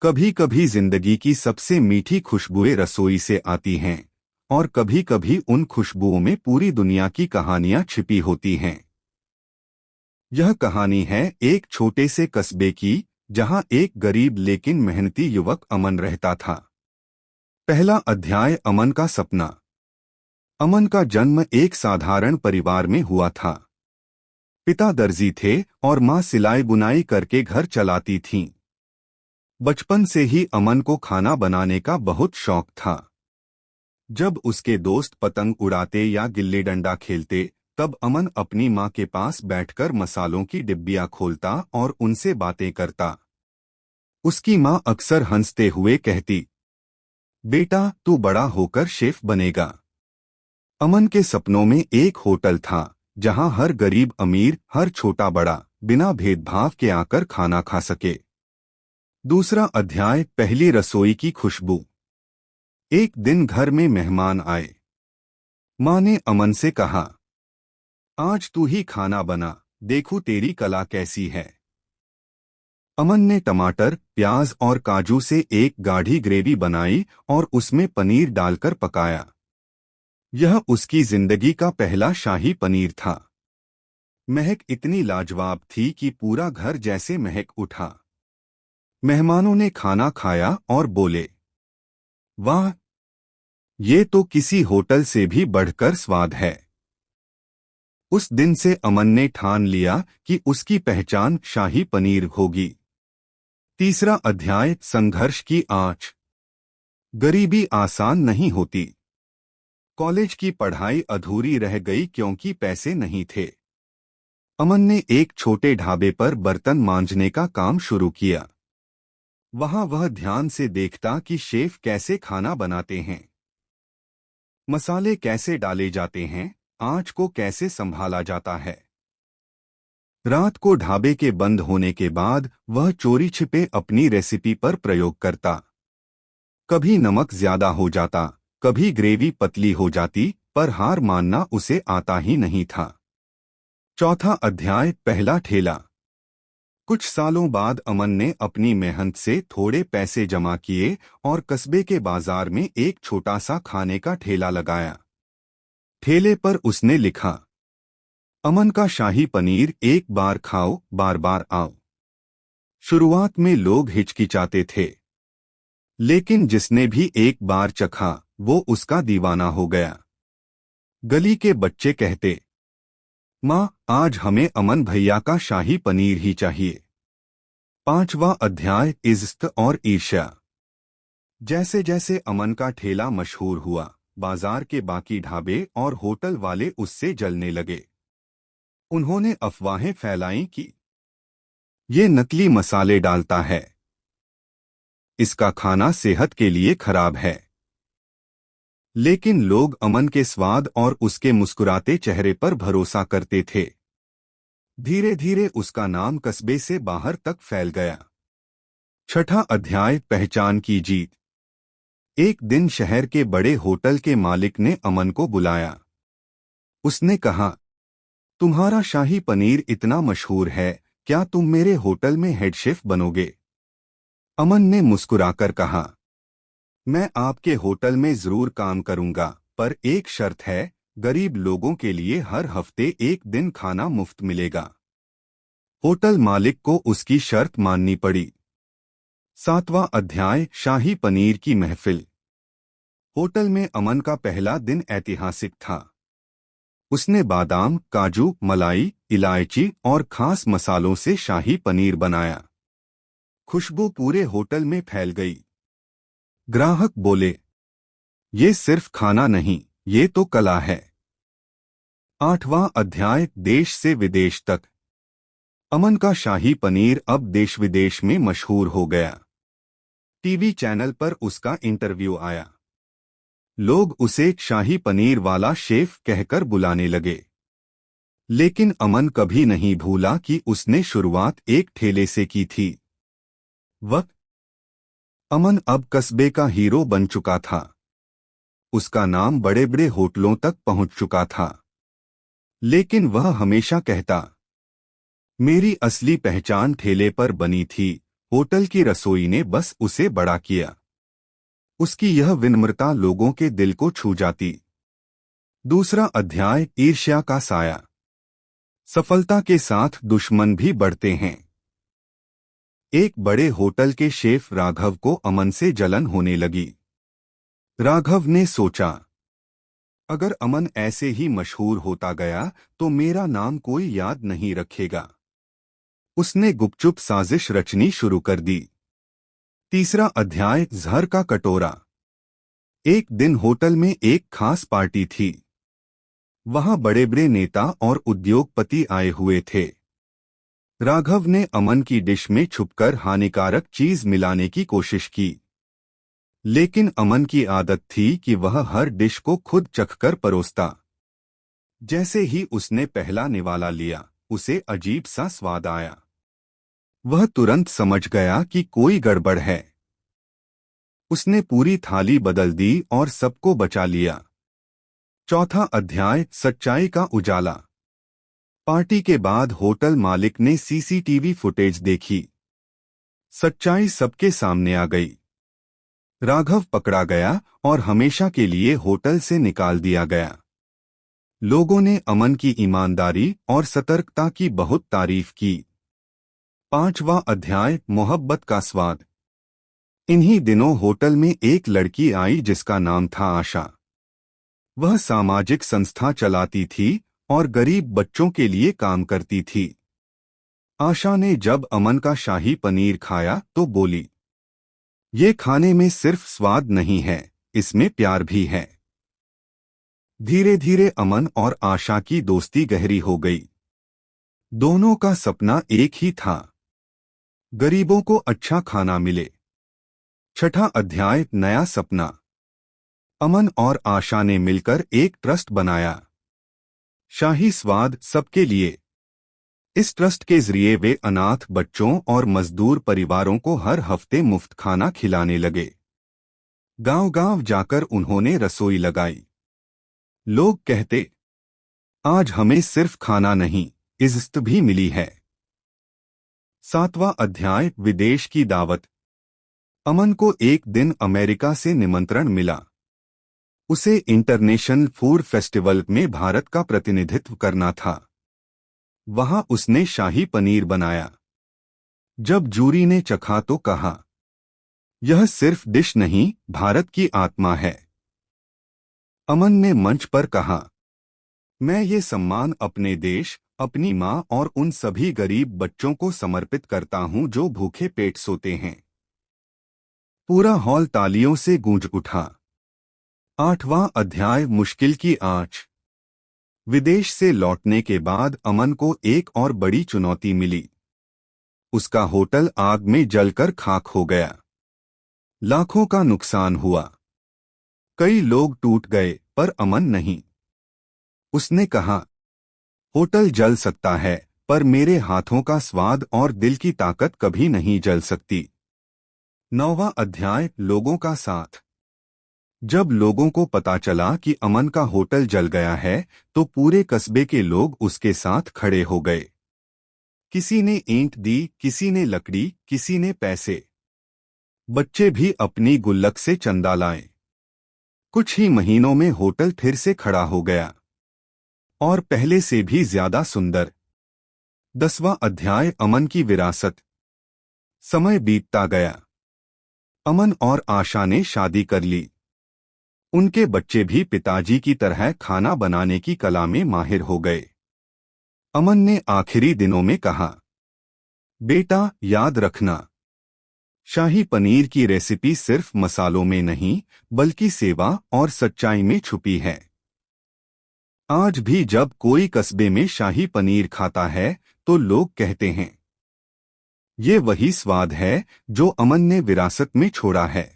कभी कभी जिंदगी की सबसे मीठी खुशबुएं रसोई से आती हैं और कभी कभी उन खुशबुओं में पूरी दुनिया की कहानियां छिपी होती हैं। यह कहानी है एक छोटे से कस्बे की, जहां एक गरीब लेकिन मेहनती युवक अमन रहता था। पहला अध्याय, अमन का सपना। अमन का जन्म एक साधारण परिवार में हुआ था। पिता दर्जी थे और मां सिलाई बुनाई करके घर चलाती थीं। बचपन से ही अमन को खाना बनाने का बहुत शौक था। जब उसके दोस्त पतंग उड़ाते या गिल्ली डंडा खेलते, तब अमन अपनी मां के पास बैठकर मसालों की डिब्बियां खोलता और उनसे बातें करता। उसकी मां अक्सर हंसते हुए कहती, बेटा तू बड़ा होकर शेफ बनेगा। अमन के सपनों में एक होटल था, जहां हर गरीब अमीर, हर छोटा बड़ा, बिना भेदभाव के आकर खाना खा सके। दूसरा अध्याय, पहली रसोई की खुशबू। एक दिन घर में मेहमान आए। मां ने अमन से कहा, आज तू ही खाना बना, देखूं तेरी कला कैसी है। अमन ने टमाटर, प्याज और काजू से एक गाढ़ी ग्रेवी बनाई और उसमें पनीर डालकर पकाया। यह उसकी जिंदगी का पहला शाही पनीर था। महक इतनी लाजवाब थी कि पूरा घर जैसे महक उठा। मेहमानों ने खाना खाया और बोले, वाह, ये तो किसी होटल से भी बढ़कर स्वाद है। उस दिन से अमन ने ठान लिया कि उसकी पहचान शाही पनीर होगी। तीसरा अध्याय, संघर्ष की आंच। गरीबी आसान नहीं होती। कॉलेज की पढ़ाई अधूरी रह गई क्योंकि पैसे नहीं थे। अमन ने एक छोटे ढाबे पर बर्तन मांजने का काम शुरू किया। वहां वह ध्यान से देखता कि शेफ कैसे खाना बनाते हैं, मसाले कैसे डाले जाते हैं, आंच को कैसे संभाला जाता है। रात को ढाबे के बंद होने के बाद वह चोरी छिपे अपनी रेसिपी पर प्रयोग करता। कभी नमक ज्यादा हो जाता, कभी ग्रेवी पतली हो जाती, पर हार मानना उसे आता ही नहीं था। चौथा अध्याय, पहला ठेला। कुछ सालों बाद अमन ने अपनी मेहनत से थोड़े पैसे जमा किए और कस्बे के बाजार में एक छोटा सा खाने का ठेला लगाया। ठेले पर उसने लिखा, अमन का शाही पनीर, एक बार खाओ बार बार आओ। शुरुआत में लोग हिचकिचाते थे, लेकिन जिसने भी एक बार चखा वो उसका दीवाना हो गया। गली के बच्चे कहते, माँ, आज हमें अमन भैया का शाही पनीर ही चाहिए। पांचवा अध्याय, इज्जत और ईर्ष्या। जैसे जैसे अमन का ठेला मशहूर हुआ, बाजार के बाकी ढाबे और होटल वाले उससे जलने लगे। उन्होंने अफवाहें फैलाईं कि ये नकली मसाले डालता है, इसका खाना सेहत के लिए खराब है। लेकिन लोग अमन के स्वाद और उसके मुस्कुराते चेहरे पर भरोसा करते थे। धीरे धीरे उसका नाम कस्बे से बाहर तक फैल गया। छठा अध्याय, पहचान की जीत। एक दिन शहर के बड़े होटल के मालिक ने अमन को बुलाया। उसने कहा, तुम्हारा शाही पनीर इतना मशहूर है, क्या तुम मेरे होटल में हेड शेफ बनोगे? अमन ने मुस्कुराकर कहा, मैं आपके होटल में जरूर काम करूंगा, पर एक शर्त है, गरीब लोगों के लिए हर हफ्ते एक दिन खाना मुफ्त मिलेगा। होटल मालिक को उसकी शर्त माननी पड़ी। सातवां अध्याय, शाही पनीर की महफिल। होटल में अमन का पहला दिन ऐतिहासिक था। उसने बादाम, काजू, मलाई, इलायची और खास मसालों से शाही पनीर बनाया। खुशबू पूरे होटल में फैल गई। ग्राहक बोले, ये सिर्फ खाना नहीं, ये तो कला है। आठवां अध्याय, देश से विदेश तक। अमन का शाही पनीर अब देश विदेश में मशहूर हो गया। टीवी चैनल पर उसका इंटरव्यू आया। लोग उसे शाही पनीर वाला शेफ कहकर बुलाने लगे। लेकिन अमन कभी नहीं भूला कि उसने शुरुआत एक ठेले से की थी। वक्त अमन अब कस्बे का हीरो बन चुका था। उसका नाम बड़े बड़े होटलों तक पहुंच चुका था। लेकिन वह हमेशा कहता, मेरी असली पहचान ठेले पर बनी थी, होटल की रसोई ने बस उसे बड़ा किया। उसकी यह विनम्रता लोगों के दिल को छू जाती। दूसरा अध्याय, ईर्ष्या का साया। सफलता के साथ दुश्मन भी बढ़ते हैं। एक बड़े होटल के शेफ राघव को अमन से जलन होने लगी। राघव ने सोचा, अगर अमन ऐसे ही मशहूर होता गया तो मेरा नाम कोई याद नहीं रखेगा। उसने गुपचुप साजिश रचनी शुरू कर दी। तीसरा अध्याय, जहर का कटोरा। एक दिन होटल में एक खास पार्टी थी। वहां बड़े बड़े नेता और उद्योगपति आए हुए थे। राघव ने अमन की डिश में छुपकर हानिकारक चीज मिलाने की कोशिश की, लेकिन अमन की आदत थी कि वह हर डिश को खुद चखकर परोसता। जैसे ही उसने पहला निवाला लिया, उसे अजीब सा स्वाद आया। वह तुरंत समझ गया कि कोई गड़बड़ है। उसने पूरी थाली बदल दी और सबको बचा लिया। चौथा अध्याय, सच्चाई का उजाला। पार्टी के बाद होटल मालिक ने सीसीटीवी फुटेज देखी। सच्चाई सबके सामने आ गई। राघव पकड़ा गया और हमेशा के लिए होटल से निकाल दिया गया। लोगों ने अमन की ईमानदारी और सतर्कता की बहुत तारीफ की। पांचवा अध्याय, मोहब्बत का स्वाद। इन्हीं दिनों होटल में एक लड़की आई जिसका नाम था आशा। वह सामाजिक संस्था चलाती थी और गरीब बच्चों के लिए काम करती थी। आशा ने जब अमन का शाही पनीर खाया तो बोली, ये खाने में सिर्फ स्वाद नहीं है, इसमें प्यार भी है। धीरे धीरे अमन और आशा की दोस्ती गहरी हो गई। दोनों का सपना एक ही था, गरीबों को अच्छा खाना मिले। छठा अध्याय, नया सपना। अमन और आशा ने मिलकर एक ट्रस्ट बनाया, शाही स्वाद सबके लिए। इस ट्रस्ट के जरिए वे अनाथ बच्चों और मजदूर परिवारों को हर हफ्ते मुफ्त खाना खिलाने लगे। गांव-गांव जाकर उन्होंने रसोई लगाई। लोग कहते, आज हमें सिर्फ खाना नहीं, इज्जत भी मिली है। सातवां अध्याय, विदेश की दावत। अमन को एक दिन अमेरिका से निमंत्रण मिला। उसे इंटरनेशनल फूड फेस्टिवल में भारत का प्रतिनिधित्व करना था। वहां उसने शाही पनीर बनाया। जब जूरी ने चखा तो कहा, यह सिर्फ डिश नहीं, भारत की आत्मा है। अमन ने मंच पर कहा, मैं ये सम्मान अपने देश, अपनी मां और उन सभी गरीब बच्चों को समर्पित करता हूं जो भूखे पेट सोते हैं। पूरा हॉल तालियों से गूंज उठा। आठवां अध्याय, मुश्किल की आंच। विदेश से लौटने के बाद अमन को एक और बड़ी चुनौती मिली। उसका होटल आग में जलकर खाक हो गया। लाखों का नुकसान हुआ। कई लोग टूट गए, पर अमन नहीं। उसने कहा, होटल जल सकता है, पर मेरे हाथों का स्वाद और दिल की ताकत कभी नहीं जल सकती। नौवां अध्याय, लोगों का साथ। जब लोगों को पता चला कि अमन का होटल जल गया है, तो पूरे कस्बे के लोग उसके साथ खड़े हो गए। किसी ने ईंट दी, किसी ने लकड़ी, किसी ने पैसे। बच्चे भी अपनी गुल्लक से चंदा लाए। कुछ ही महीनों में होटल फिर से खड़ा हो गया, और पहले से भी ज्यादा सुंदर। 10वां अध्याय, अमन की विरासत। समय बीतता गया। अमन और आशा ने शादी कर ली। उनके बच्चे भी पिताजी की तरह खाना बनाने की कला में माहिर हो गए। अमन ने आखिरी दिनों में कहा, बेटा याद रखना, शाही पनीर की रेसिपी सिर्फ मसालों में नहीं, बल्कि सेवा और सच्चाई में छुपी है। आज भी जब कोई कस्बे में शाही पनीर खाता है, तो लोग कहते हैं, ये वही स्वाद है जो अमन ने विरासत में छोड़ा है।